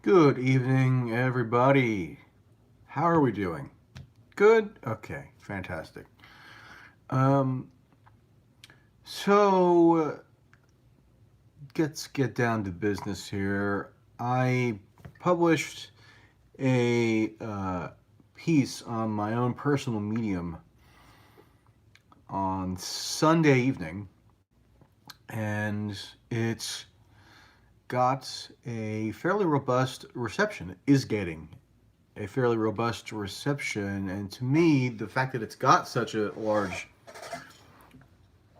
Good evening, everybody. How are we doing? Good? Okay, fantastic. Um, so, let's get down to business here. I published a piece on my own personal medium on Sunday evening, and it's got a fairly robust reception. It is getting a fairly robust reception, and to me, the fact that it's got such a large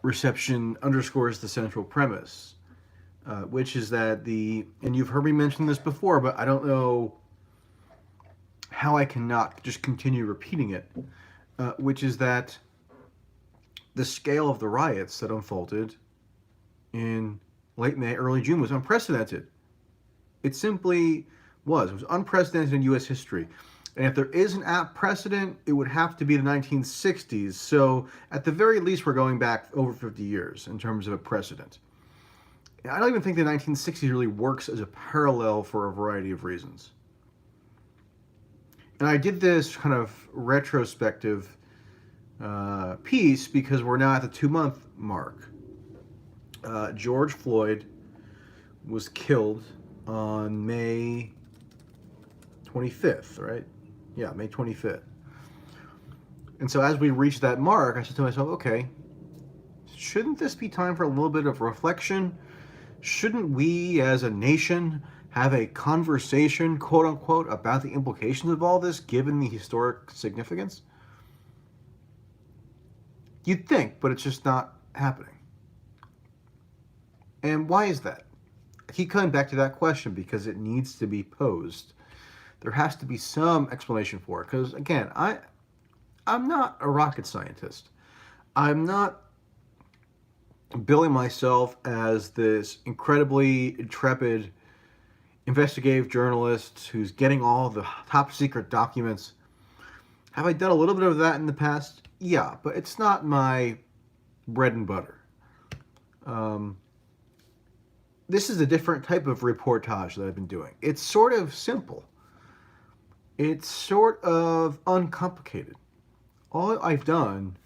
reception underscores the central premise, which is that and you've heard me mention this before, but I don't know how I cannot just continue repeating it, which is that the scale of the riots that unfolded in late May, early June was unprecedented. It simply was. It was unprecedented in U.S. history. And if there is an apt precedent, it would have to be the 1960s. So, at the very least, we're going back over 50 years in terms of a precedent. I don't even think the 1960s really works as a parallel for a variety of reasons. And I did this kind of retrospective piece because we're now at the 2 month mark. George Floyd was killed on May 25th, right? Yeah, May 25th. And so as we reach that mark, I said to myself, okay, shouldn't this be time for a little bit of reflection? Shouldn't we as a nation have a conversation, quote unquote, about the implications of all this given the historic significance? You'd think, but it's just not happening. And why is that? I keep coming back to that question because it needs to be posed. There has to be some explanation for it. Because again, I'm not a rocket scientist. I'm not billing myself as this incredibly intrepid investigative journalist who's getting all the top secret documents. Have I done a little bit of that in the past? Yeah, but it's not my bread and butter. Um, this is a different type of reportage that I've been doing. It's sort of simple. It's sort of uncomplicated. All I've done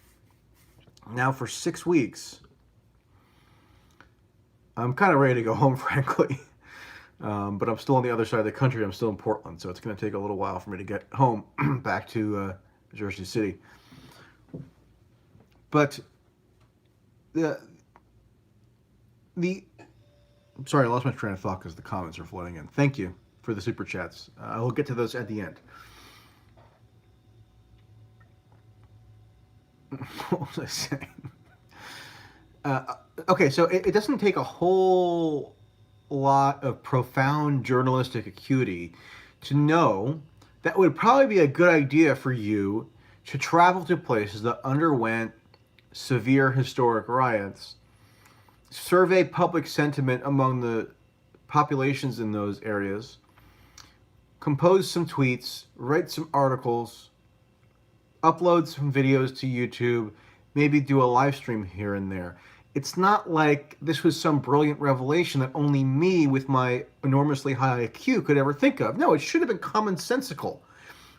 now for 6 weeks, I'm kind of ready to go home, frankly. But I'm still on the other side of the country. I'm still in Portland, so it's going to take a little while for me to get home back to Jersey City. But the the sorry, I lost my train of thought because the comments are flooding in. Thank you for the super chats. I will get to those at the end. What was I saying? Okay, so it doesn't take a whole lot of profound journalistic acuity to know that would probably be a good idea for you to travel to places that underwent severe historic riots, survey public sentiment among the populations in those areas, compose some tweets, write some articles, upload some videos to YouTube, maybe do a live stream here and there. It's not like this was some brilliant revelation that only me with my enormously high IQ could ever think of. No, it should have been commonsensical.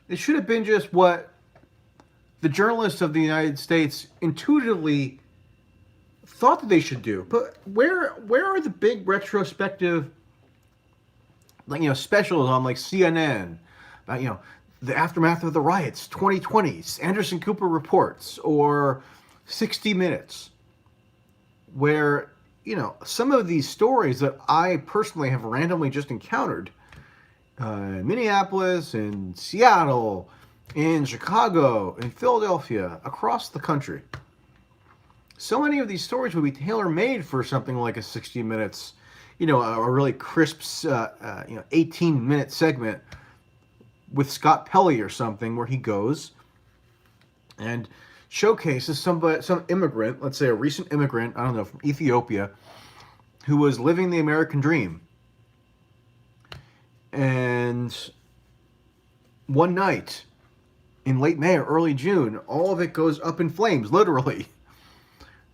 It should have been just what the journalists of the United States intuitively thought that they should do. But where are the big retrospective, like specials on like CNN about the aftermath of the riots, 2020, Anderson Cooper reports, or 60 Minutes, where some of these stories that I personally have randomly just encountered in Minneapolis, in Seattle, in Chicago, in Philadelphia, across the country. So many of these stories would be tailor-made for something like a 60 Minutes, a really crisp, 18-minute segment with Scott Pelley or something, where he goes and showcases some immigrant, let's say a recent immigrant, I don't know, from Ethiopia, who was living the American dream. And one night in late May or early June, all of it goes up in flames, literally.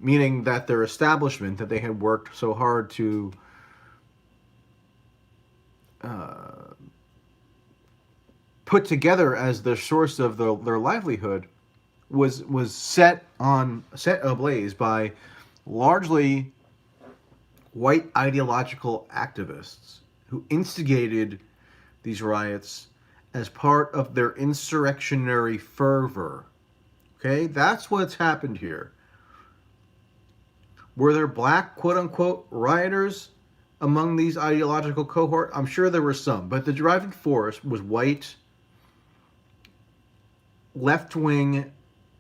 Meaning that their establishment that they had worked so hard to put together as their source of their livelihood was set ablaze by largely white ideological activists who instigated these riots as part of their insurrectionary fervor. Okay, that's what's happened here. Were there black quote unquote rioters among these ideological cohort? I'm sure there were some, but the driving force was white left wing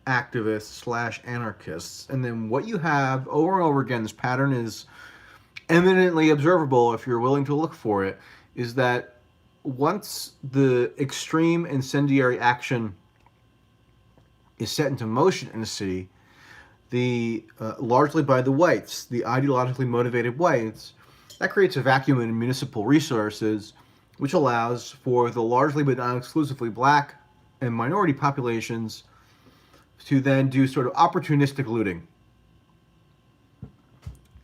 activists slash anarchists. And then what you have over and over again, this pattern is eminently observable if you're willing to look for it, is that once the extreme incendiary action is set into motion in a city, the largely by the whites, the ideologically motivated whites, that creates a vacuum in municipal resources, which allows for the largely but not exclusively black and minority populations to then do sort of opportunistic looting,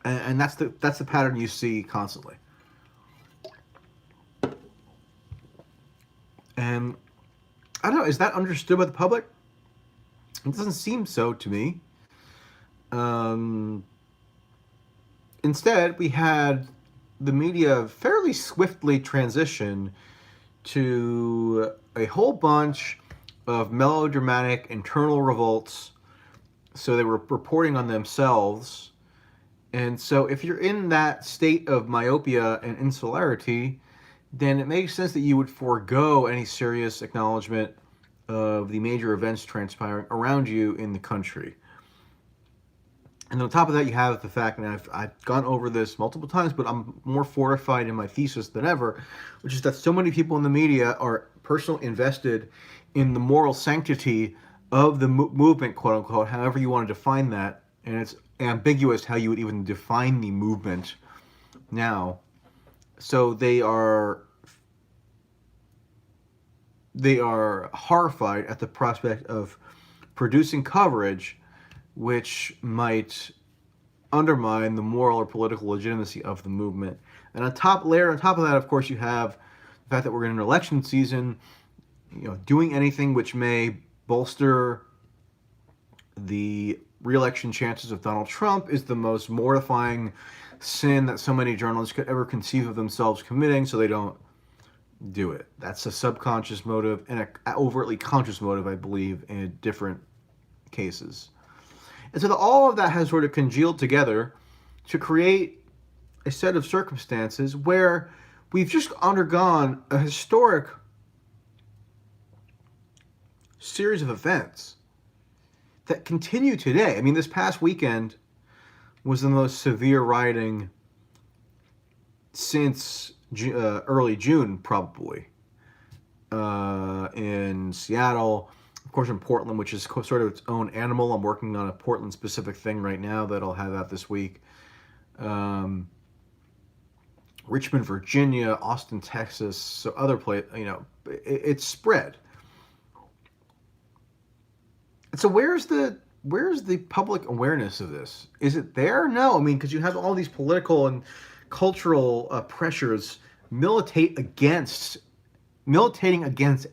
and that's the pattern you see constantly. And I don't know, is that understood by the public? It doesn't seem so to me. Instead, we had the media fairly swiftly transition to a whole bunch of melodramatic internal revolts. So they were reporting on themselves. And so if you're in that state of myopia and insularity, then it makes sense that you would forego any serious acknowledgement of the major events transpiring around you in the country. And on top of that, you have the fact, and I've gone over this multiple times, but I'm more fortified in my thesis than ever, which is that so many people in the media are personally invested in the moral sanctity of the movement, quote unquote, however you want to define that. And it's ambiguous how you would even define the movement now. So they are horrified at the prospect of producing coverage which might undermine the moral or political legitimacy of the movement. And on top of that, of course, you have the fact that we're in an election season. Doing anything which may bolster the re-election chances of Donald Trump is the most mortifying sin that so many journalists could ever conceive of themselves committing, so they don't do it. That's a subconscious motive and an overtly conscious motive, I believe, in different cases. And so all of that has sort of congealed together to create a set of circumstances where we've just undergone a historic series of events that continue today. I mean, this past weekend was the most severe rioting since early June, probably, in Seattle. Of course, in Portland, which is sort of its own animal. I'm working on a Portland-specific thing right now that I'll have out this week. Richmond, Virginia, Austin, Texas, so other places. It's spread. And so where's the public awareness of this? Is it there? No. I mean, because you have all these political and cultural pressures militating against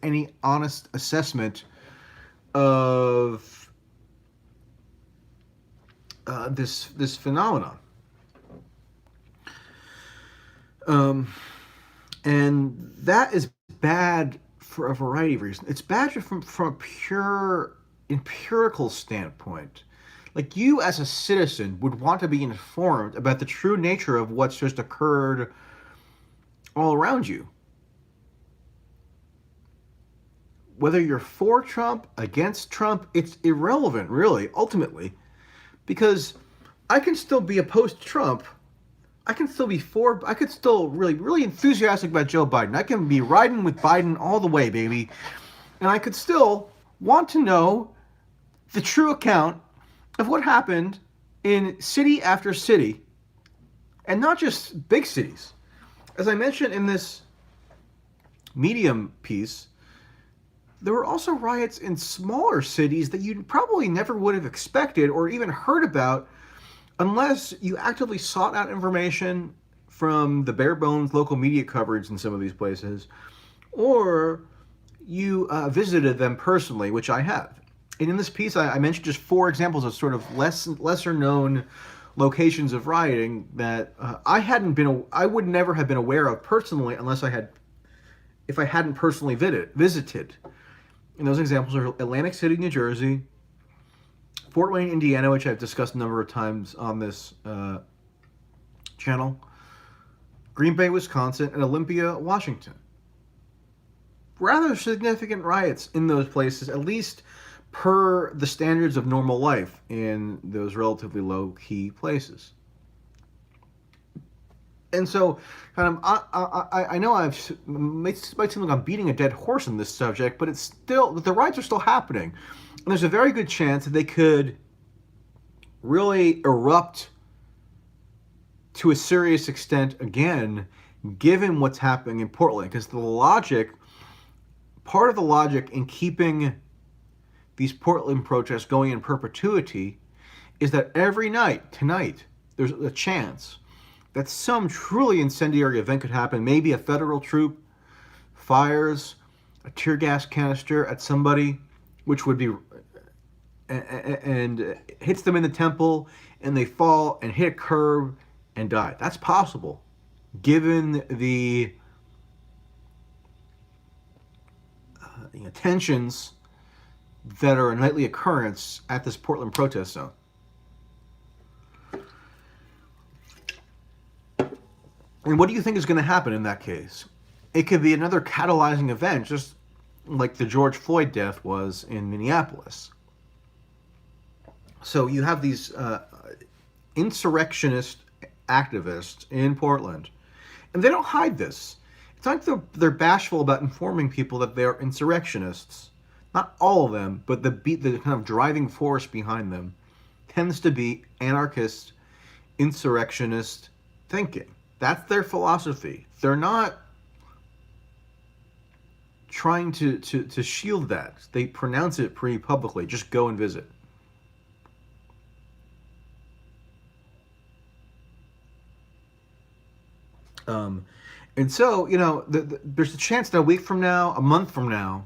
any honest assessment of this phenomenon, and that is bad for a variety of reasons. It's bad from a pure empirical standpoint. Like, you as a citizen would want to be informed about the true nature of what's just occurred all around you. Whether you're for Trump, against Trump, it's irrelevant, really, ultimately. Because I can still be opposed to Trump. I could still really, really enthusiastic about Joe Biden. I can be riding with Biden all the way, baby. And I could still want to know the true account of what happened in city after city. And not just big cities. As I mentioned in this Medium piece, there were also riots in smaller cities that you probably never would have expected or even heard about unless you actively sought out information from the bare bones local media coverage in some of these places, or you visited them personally, which I have. And in this piece, I mentioned just 4 examples of sort of lesser known locations of rioting that I would never have been aware of personally if I hadn't personally visited. And those examples are Atlantic City, New Jersey, Fort Wayne, Indiana, which I've discussed a number of times on this channel, Green Bay, Wisconsin, and Olympia, Washington. Rather significant riots in those places, at least per the standards of normal life in those relatively low-key places. And so, kind of, I know it might seem like I'm beating a dead horse on this subject, but the riots are still happening. And there's a very good chance that they could really erupt to a serious extent again, given what's happening in Portland. Because part of the logic in keeping these Portland protests going in perpetuity is that every night, tonight, there's a chance that some truly incendiary event could happen. Maybe a federal troop fires a tear gas canister at somebody, which would be and hits them in the temple, and they fall and hit a curb and die. That's possible, given the tensions that are a nightly occurrence at this Portland protest zone. And what do you think is going to happen in that case? It could be another catalyzing event, just like the George Floyd death was in Minneapolis. So you have these insurrectionist activists in Portland, and they don't hide this. It's not like they're bashful about informing people that they're insurrectionists. Not all of them, but the kind of driving force behind them tends to be anarchist, insurrectionist thinking. That's their philosophy. They're not trying to shield that. They pronounce it pretty publicly. Just go and visit. And so, there's a chance that a week from now, a month from now,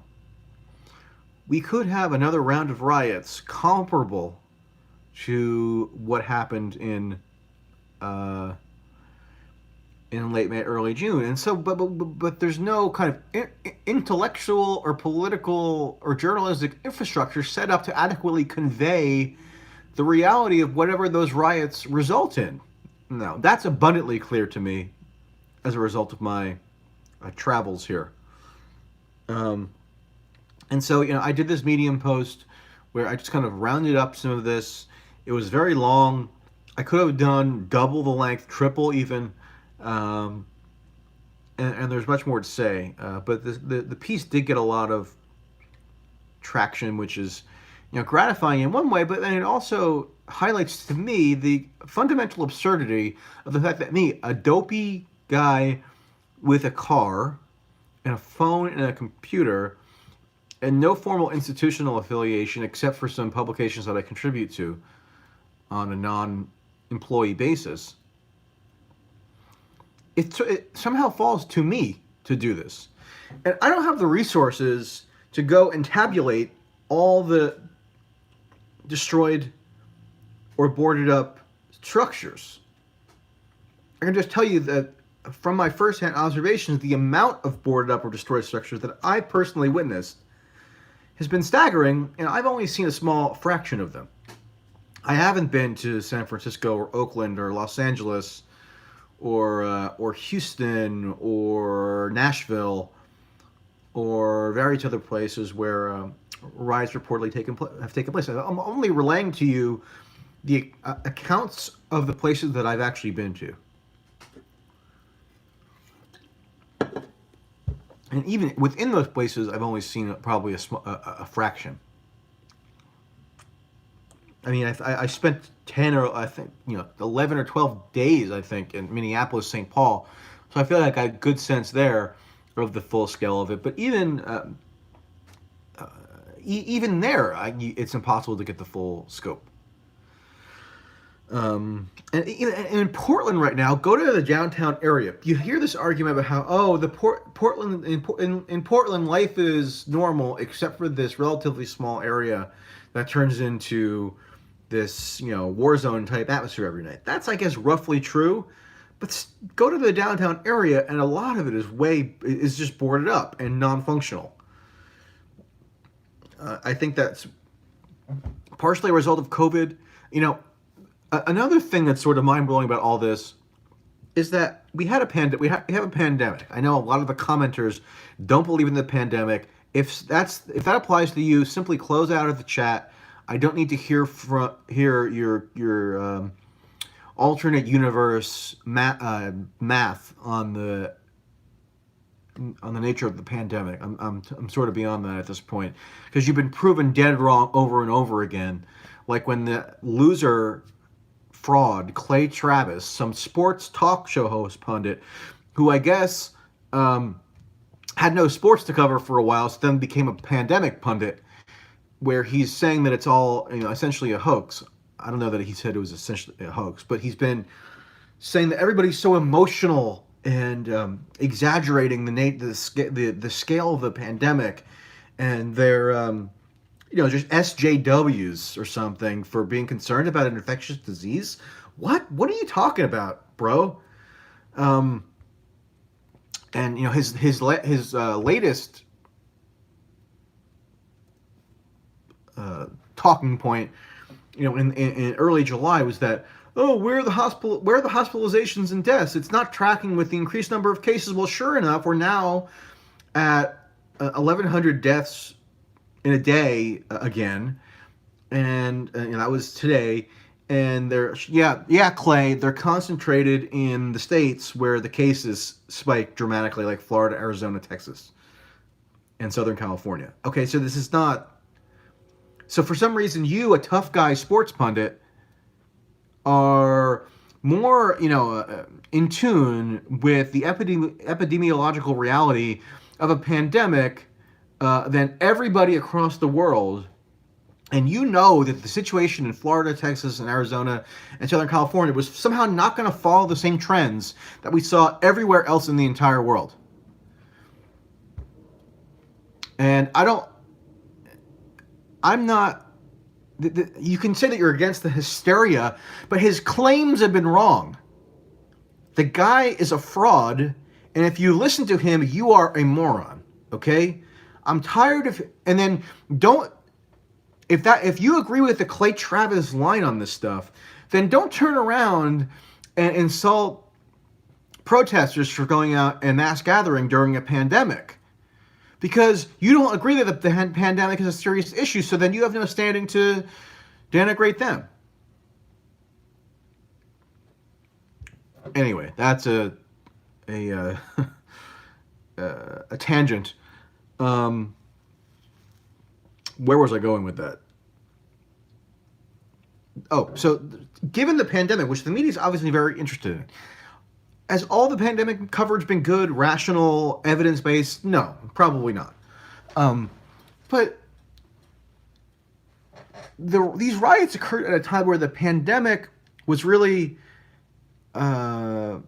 we could have another round of riots comparable to what happened in late May, early June. And so, but there's no kind of intellectual or political or journalistic infrastructure set up to adequately convey the reality of whatever those riots result in. Now, that's abundantly clear to me as a result of my travels here. And so, I did this Medium post where I just kind of rounded up some of this. It was very long. I could have done double the length, triple even. And there's much more to say. But the piece did get a lot of traction, which is, gratifying in one way, but then it also highlights to me the fundamental absurdity of the fact that me, a dopey guy with a car and a phone and a computer and no formal institutional affiliation except for some publications that I contribute to on a non-employee basis, it somehow falls to me to do this. And I don't have the resources to go and tabulate all the destroyed or boarded up structures. I can just tell you that from my first-hand observations, the amount of boarded up or destroyed structures that I personally witnessed has been staggering, and I've only seen a small fraction of them. I haven't been to San Francisco or Oakland or Los Angeles or Houston or Nashville or various other places where riots reportedly have taken place. I'm only relaying to you the accounts of the places that I've actually been to. And even within those places, I've only seen probably a fraction. I mean, I spent 10 or 11 or 12 days, I think, in Minneapolis, St. Paul. So I feel like I had good sense there of the full scale of it. But even there, it's impossible to get the full scope. And in Portland right now, go to the downtown area. You hear this argument about how, Portland in Portland life is normal except for this relatively small area that turns into this war zone type atmosphere every night. That's, I guess, roughly true. But go to the downtown area, and a lot of it is just boarded up and non-functional. I think that's partially a result of COVID. Another thing that's sort of mind-blowing about all this is that we have a pandemic. I know a lot of the commenters don't believe in the pandemic. If that applies to you, simply close out of the chat. I don't need to hear your alternate universe math on the nature of the pandemic. I'm sort of beyond that at this point, because you've been proven dead wrong over and over again. Like when the loser fraud Clay Travis, some sports talk show host pundit, who I guess had no sports to cover for a while, so then became a pandemic pundit, where he's saying that it's all essentially a hoax. I don't know that he said it was essentially a hoax, but he's been saying that everybody's so emotional and exaggerating the scale of the pandemic, and they're just SJWs or something for being concerned about an infectious disease. What are you talking about, bro? And his latest talking point, in early July was that, where are the hospitalizations and deaths? It's not tracking with the increased number of cases. Well, sure enough, we're now at 1,100 deaths in a day again, and that was today. And Clay, they're concentrated in the states where the cases spike dramatically, like Florida, Arizona, Texas, and Southern California. Okay, so this is not. So for some reason, you, a tough guy sports pundit, are more, in tune with the epidemiological reality of a pandemic than everybody across the world. And you know that the situation in Florida, Texas, and Arizona, and Southern California was somehow not going to follow the same trends that we saw everywhere else in the entire world. And I'm not. You can say that you're against the hysteria, but his claims have been wrong. The guy is a fraud, and if you listen to him, you are a moron. Okay? I'm tired of. And then don't. If you agree with the Clay Travis line on this stuff, then don't turn around and insult protesters for going out and mass gathering during a pandemic. Because you don't agree that the pandemic is a serious issue, so then you have no standing to denigrate them. Anyway, that's a tangent. Where was I going with that? Oh, so given the pandemic, which the media is obviously very interested in, has all the pandemic coverage been good, rational, evidence-based? No, probably not. But these riots occurred at a time where the pandemic was really at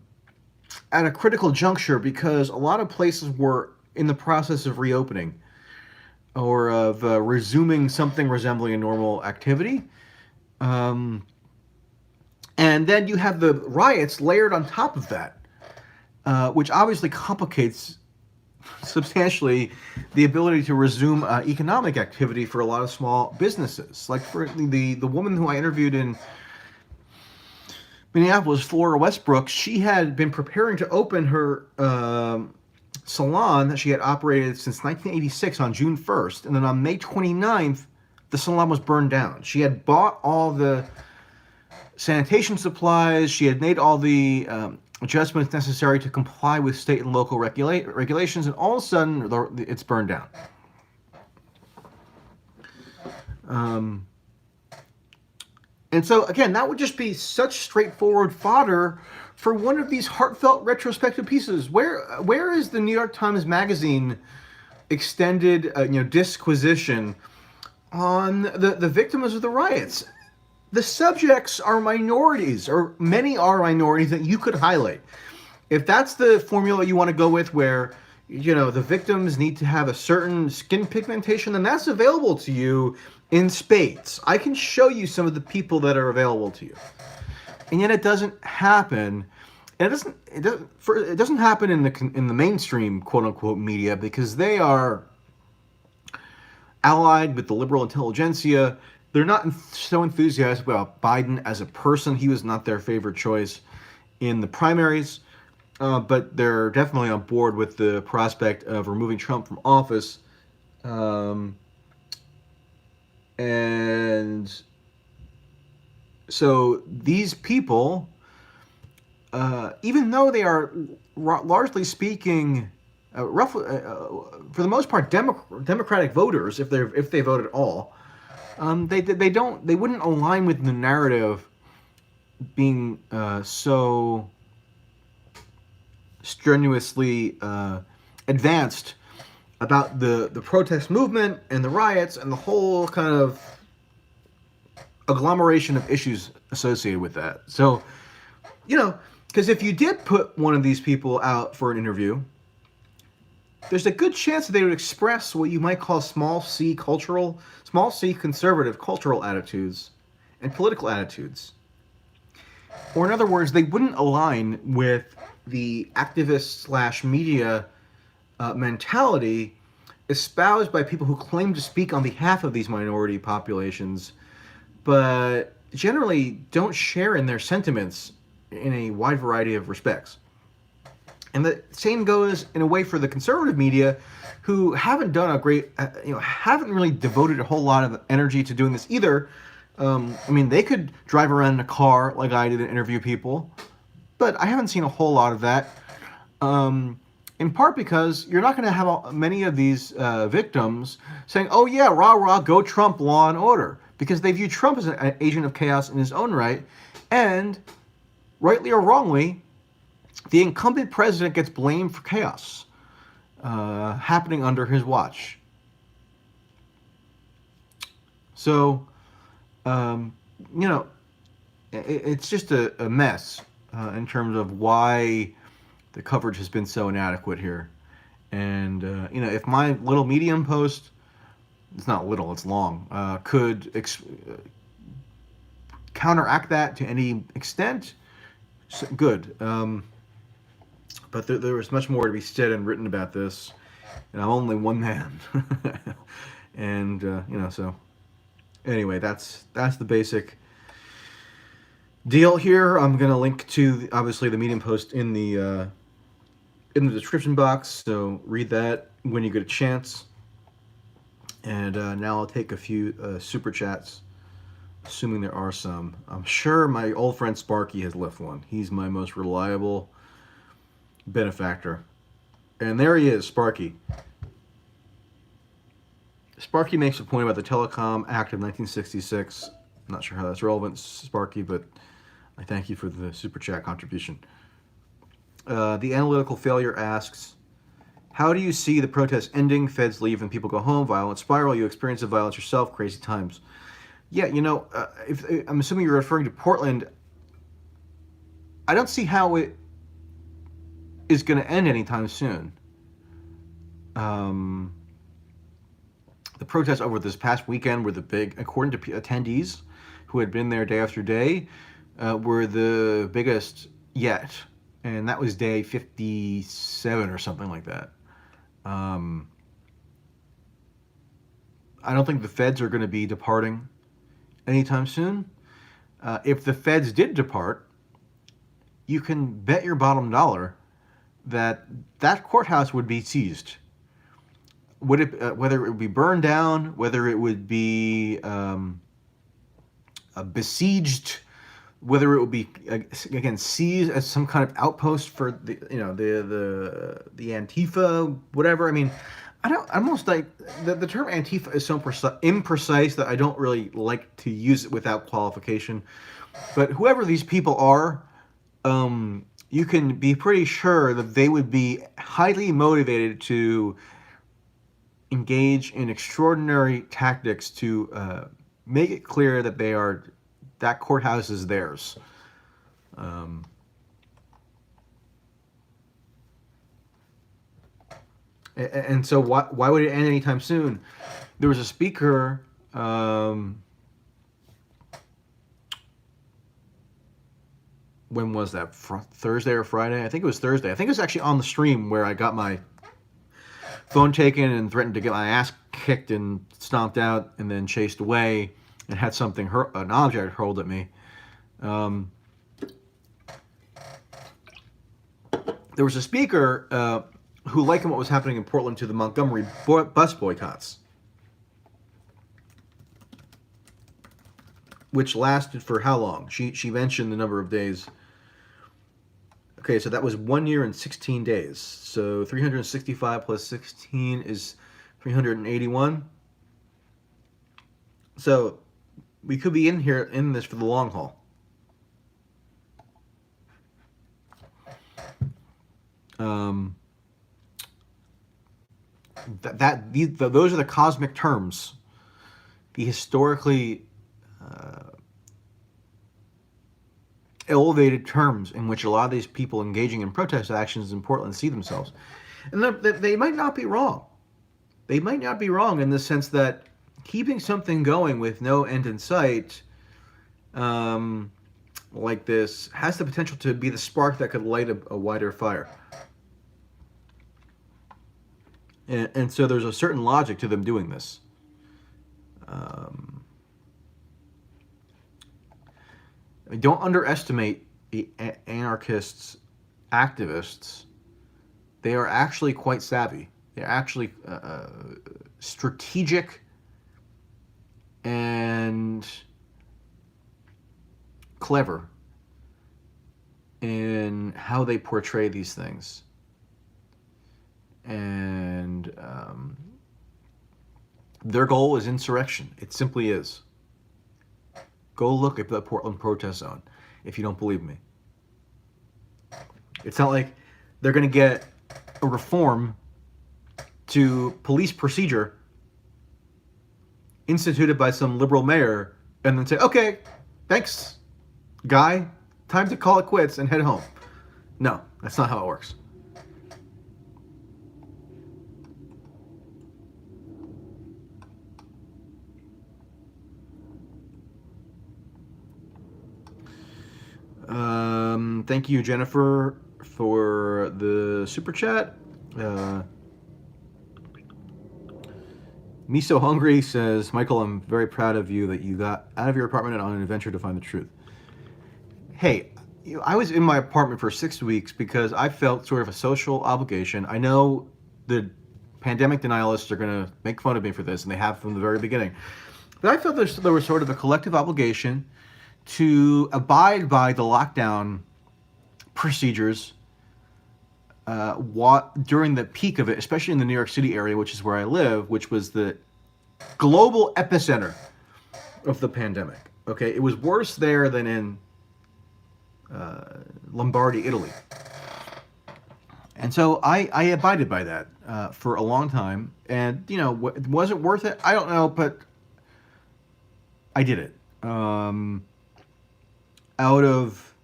a critical juncture, because a lot of places were in the process of reopening or of resuming something resembling a normal activity. And then you have the riots layered on top of that, which obviously complicates substantially the ability to resume economic activity for a lot of small businesses. Like for the woman who I interviewed in Minneapolis, Flora Westbrook, she had been preparing to open her salon that she had operated since 1986 on June 1st. And then on May 29th, the salon was burned down. She had bought all the sanitation supplies. She had made all the adjustments necessary to comply with state and local regulations, and all of a sudden, it's burned down. And so, again, that would just be such straightforward fodder for one of these heartfelt retrospective pieces. Where is the New York Times Magazine extended, disquisition on the victims of the riots? the subjects are minorities, or many are minorities that you could highlight. If that's the formula you want to go with, where the victims need to have a certain skin pigmentation, then that's available to you in spades. I can show you some of the people that are available to you, and yet it doesn't happen. And it doesn't happen in the mainstream quote unquote media, because they are allied with the liberal intelligentsia. They're not so enthusiastic about Biden as a person. He was not their favorite choice in the primaries, but they're definitely on board with the prospect of removing Trump from office. Um, and so these people, even though they are largely speaking, roughly for the most part, Democratic voters, if they vote at all, they wouldn't align with the narrative being so strenuously advanced about the protest movement and the riots and the whole kind of agglomeration of issues associated with that. So, because if you did put one of these people out for an interview, there's a good chance that they would express what you might call small c conservative cultural attitudes and political attitudes. Or in other words, they wouldn't align with the activist slash media mentality espoused by people who claim to speak on behalf of these minority populations, but generally don't share in their sentiments in a wide variety of respects. And the same goes in a way for the conservative media, who haven't done a great, haven't really devoted a whole lot of energy to doing this either. They could drive around in a car like I did and interview people, but I haven't seen a whole lot of that. In part because you're not going to have many of these victims saying, "Oh yeah, rah rah, go Trump, law and order," because they view Trump as an agent of chaos in his own right, and rightly or wrongly, the incumbent president gets blamed for chaos happening under his watch. So, it's just a mess in terms of why the coverage has been so inadequate here. And, if my little Medium post, it's not little, it's long, could counteract that to any extent, good. But there was much more to be said and written about this, and I'm only one man. And, so anyway, that's the basic deal here. I'm going to link to, obviously, the Medium post in the description box, so read that when you get a chance. And now I'll take a few super chats, assuming there are some. I'm sure my old friend Sparky has left one. He's my most reliable benefactor. And there he is, Sparky. Sparky makes a point about the Telecom Act of 1966. I'm not sure how that's relevant, Sparky, but I thank you for the super chat contribution. The Analytical Failure asks, how do you see the protests ending? Feds leave and people go home. Violent spiral. You experience the violence yourself. Crazy times. Yeah, if I'm assuming you're referring to Portland, I don't see how it is going to end anytime soon. The protests over this past weekend were the big, according to attendees who had been there day after day, were the biggest yet. And that was day 57 or something like that. I don't think the feds are going to be departing anytime soon. If the feds did depart, you can bet your bottom dollar that courthouse would be seized. Whether it would be burned down, whether it would be besieged, whether it would be again seized as some kind of outpost for the Antifa, whatever. I mean, almost like the term Antifa is so imprecise that I don't really like to use it without qualification. But whoever these people are, you can be pretty sure that they would be highly motivated to engage in extraordinary tactics to make it clear that they are That courthouse is theirs. Um, and so why would it end anytime soon? There was a speaker. When was that? Thursday or Friday? I think it was Thursday. I think it was actually on the stream where I got my phone taken and threatened to get my ass kicked and stomped out and then chased away and had something an object hurled at me. Um, there was a speaker who likened what was happening in Portland to the Montgomery bus boycotts, which lasted for how long? She mentioned the number of days. Okay, so that was 1 year and 16 days. So 365 plus 16 is 381. So we could be in this for the long haul. Those are the cosmic terms, the historically elevated terms in which a lot of these people engaging in protest actions in Portland see themselves. And they might not be wrong. They might not be wrong in the sense that keeping something going with no end in sight, like this, has the potential to be the spark that could light a wider fire. And so there's a certain logic to them doing this. Don't underestimate the anarchists, activists. They are actually quite savvy. They're actually strategic and clever in how they portray these things. And their goal is insurrection. It simply is. Go look at the Portland protest zone if you don't believe me. It's not like they're going to get a reform to police procedure instituted by some liberal mayor and then say, okay, thanks, guy, time to call it quits and head home. No, that's not how it works. Thank you, Jennifer, for the super chat. Me So Hungry says, Michael, I'm very proud of you that you got out of your apartment and on an adventure to find the truth. Hey, I was in my apartment for 6 weeks because I felt sort of a social obligation. I know the pandemic denialists are going to make fun of me for this, and they have from the very beginning. But I felt there was sort of a collective obligation to abide by the lockdown procedures during the peak of it, especially in the New York City area, which is where I live, which was the global epicenter of the pandemic. Okay, it was worse there than in Lombardy, Italy. And so I abided by that for a long time. And, you know, was it worth it? I don't know, but I did it. Out of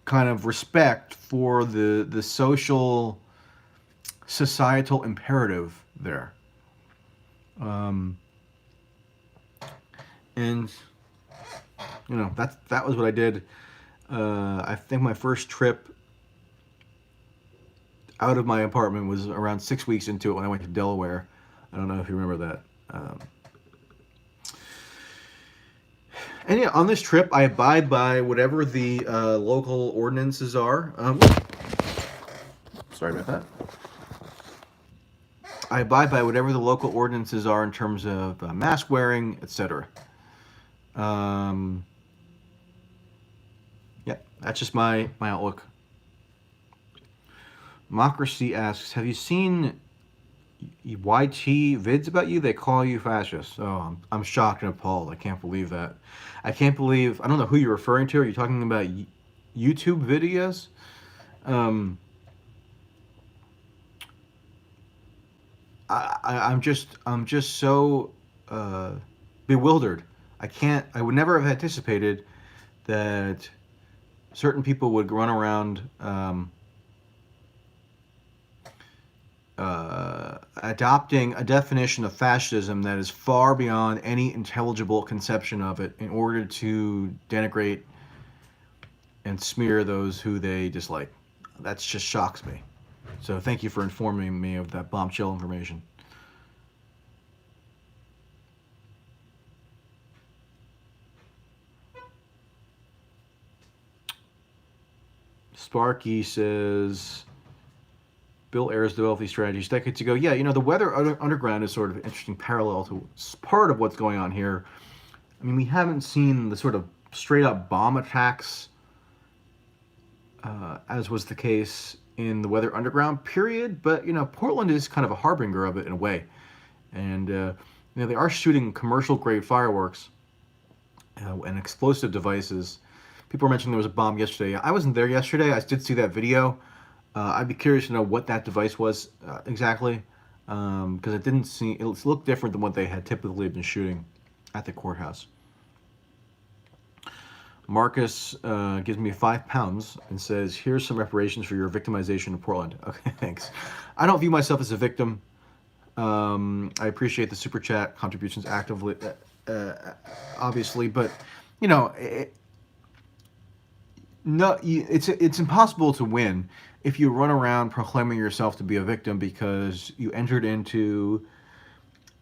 kind of respect for the social, societal imperative there. And, you know, that was what I did. I think my first trip out of my apartment was around 6 weeks into it when I went to Delaware. I don't know if you remember that. And yeah, on this trip, I abide by whatever the local ordinances are. Sorry about that. I abide by whatever the local ordinances are in terms of mask wearing, etc. Yeah, that's just my outlook. Democracy asks, have you seen YT vids about you? They call you fascist. Oh, I'm shocked and appalled. I can't believe that. I can't believe, I don't know who you're referring to. Are you talking about YouTube videos? I'm just so bewildered. I would never have anticipated that certain people would run around adopting a definition of fascism that is far beyond any intelligible conception of it in order to denigrate and smear those who they dislike. That just shocks me. So thank you for informing me of that bombshell information. Sparky says, Bill Ayers developed these strategies decades ago. Yeah, the Weather Underground is sort of an interesting parallel to part of what's going on here. I mean, we haven't seen the sort of straight up bomb attacks as was the case in the Weather Underground period, but Portland is kind of a harbinger of it in a way, and they are shooting commercial grade fireworks and explosive devices. People were mentioning there was a bomb yesterday. I wasn't there yesterday. I did see that video. I'd be curious to know what that device was exactly, because it looked different than what they had typically been shooting at the courthouse. Marcus gives me £5 and says, here's some reparations for your victimization in Portland. Okay, thanks. I don't view myself as a victim. I appreciate the super chat contributions actively, obviously, but it's impossible to win if you run around proclaiming yourself to be a victim because you entered into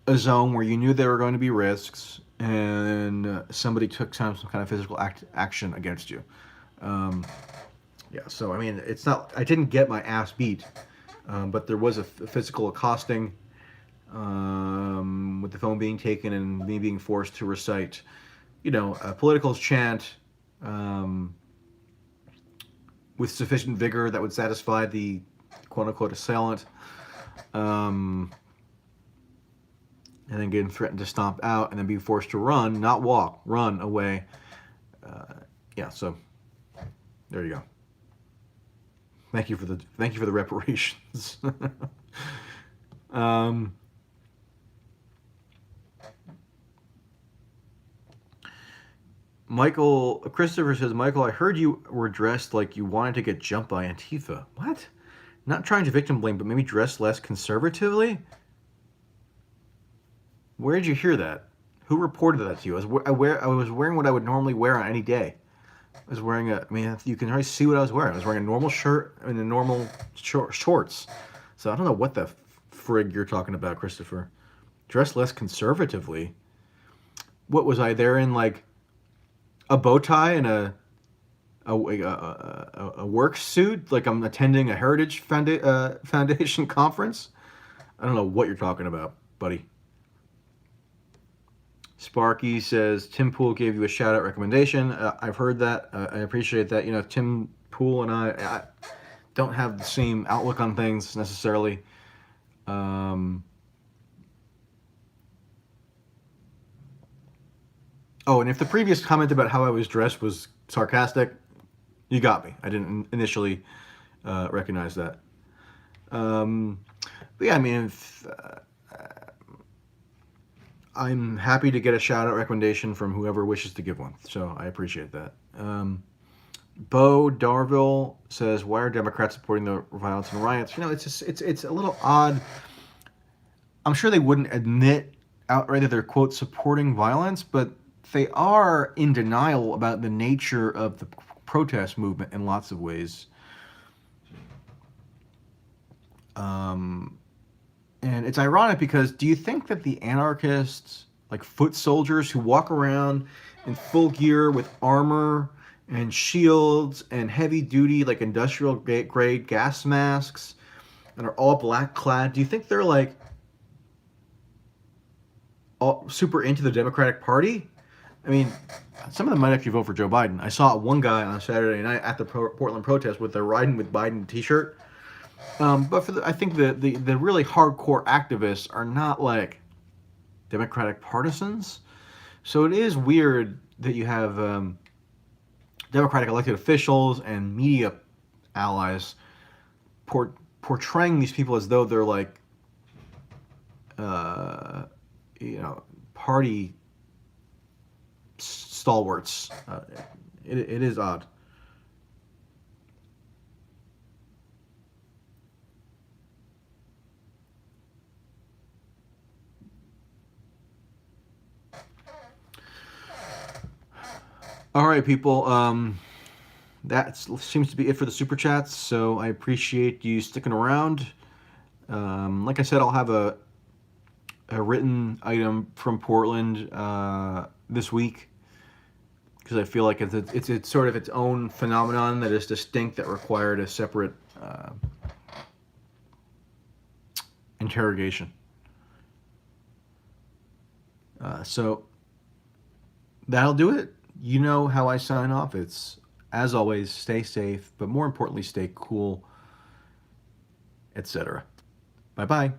a zone where you knew there were going to be risks and somebody took some kind of physical action against you. Yeah, so I mean, it's not. I didn't get my ass beat, but there was a physical accosting with the phone being taken and me being forced to recite, a political chant with sufficient vigor that would satisfy the quote-unquote assailant. And then getting threatened to stomp out, and then being forced to run, not walk, run away. Yeah, so there you go. Thank you for the reparations. Christopher says, Michael, I heard you were dressed like you wanted to get jumped by Antifa. What? Not trying to victim blame, but maybe dress less conservatively? Where did you hear that? Who reported that to you? I was wearing what I would normally wear on any day. I was wearing you can already see what I was wearing. I was wearing a normal shirt and a normal shorts. So I don't know what the frig you're talking about, Christopher. Dress less conservatively? What was I there in, like a bow tie and a work suit, like I'm attending a Heritage Foundation conference? I don't know what you're talking about, buddy. Sparky says, Tim Pool gave you a shout-out recommendation. I've heard that. I appreciate that. Tim Pool and I don't have the same outlook on things necessarily. Oh, and if the previous comment about how I was dressed was sarcastic, you got me. I didn't initially recognize that. But yeah, I mean, I'm happy to get a shout-out recommendation from whoever wishes to give one, so I appreciate that. Bo Darville says, why are Democrats supporting the violence and riots? It's a little odd. I'm sure they wouldn't admit outright that they're, quote, supporting violence, but they are in denial about the nature of the protest movement in lots of ways. And it's ironic because do you think that the anarchists, like foot soldiers who walk around in full gear with armor and shields and heavy duty, like industrial grade gas masks and are all black clad, do you think they're like all super into the Democratic Party? I mean, some of them might actually vote for Joe Biden. I saw one guy on Saturday night at the Portland protest with the Riding with Biden t-shirt. But I think the really hardcore activists are not like Democratic partisans. So it is weird that you have Democratic elected officials and media allies portraying these people as though they're like, party stalwarts, It is odd. All right, people. That seems to be it for the super chats. So I appreciate you sticking around. Like I said, I'll have a written item from Portland this week because I feel like it's sort of its own phenomenon that is distinct that required a separate interrogation. So that'll do it. You know how I sign off. It's, as always, stay safe, but more importantly, stay cool, etc. Bye bye.